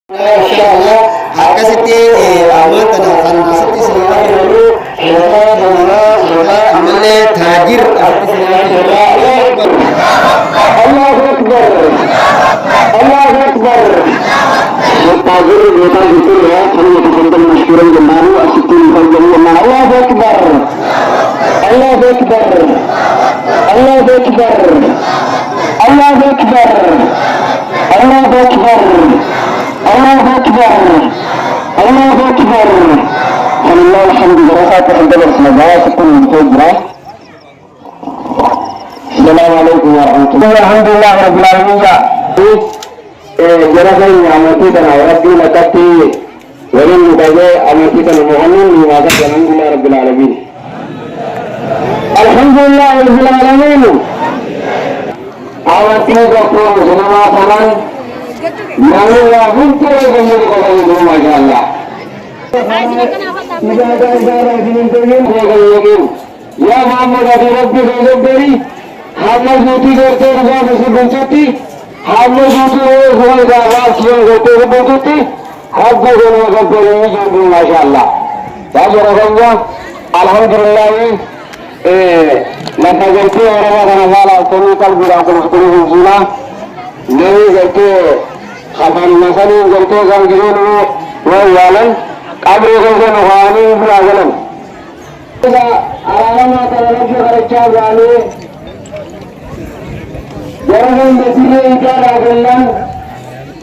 Masyaallah akkasitti amanta kan asitti amallee taajir Allahu Akbar Allahu Akbar taajir kita itu ya kami kita masyhuran jemaah asitin jemaah Allahu Akbar Allahu Akbar Allahu Akbar Allahu Akbar Allahu Akbar الله أكبر الله أكبر فلله الحمد بركاته عند الصلاة كل فجرة. السلام عليكم ورحمة الله. الحمد لله رب العالمين. جرسي أمتنا وربي لكتي ولن نتجه أمتنا المؤمن لما الحمد لله رب العالمين. الحمد لله رب العالمين. أمتنا كفر سلام سلام. Nallah untuk menjadi orang itu masalah. Ya Muhammad Abi Rabbi Rabbi, hamil juti करते हैं जैसे बनती, hamil juti हो गया वासियों होते हैं बनती, हर जगह करते हैं जो माशाअल्लाह. बाज़ रखूँगा, अल्हम्दुलिल्लाह लता करते हैं और हमारा वाला कोई कल बुरा को मुस्कुरा हुआ नहीं करते. خبر مثلا قلت قال جنون ويالا قبل غزن واني بلاغلن اذا علامه ترجو رجال يعني جرمن بسيه اجازه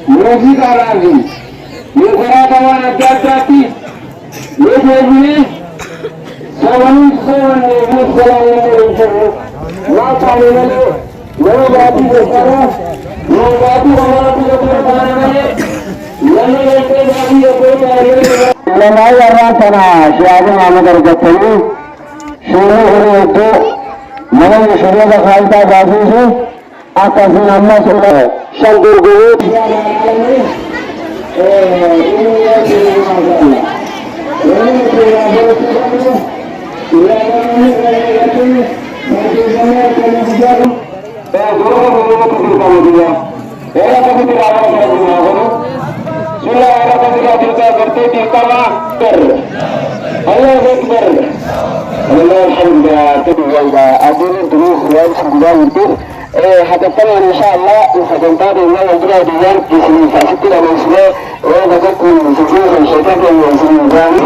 موزي راغي يقرا كمان اجازتي يجي سوون السلام عليكم ما تعلمون ما باتي بسرعه لما يراتنا شعب محمد الجتني شروع itu mana sudah khalta bagus atas nama sudah syanggur guru hadapan insyaallah sebentar ini yang sudah dibuat di sini pasti tidak masalah dapat menunjukkan syaitan yang sebenarnya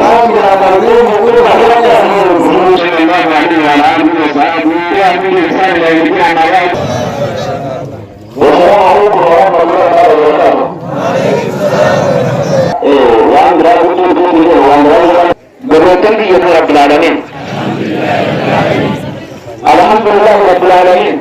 Alhamdulillah Rabbil Alamin.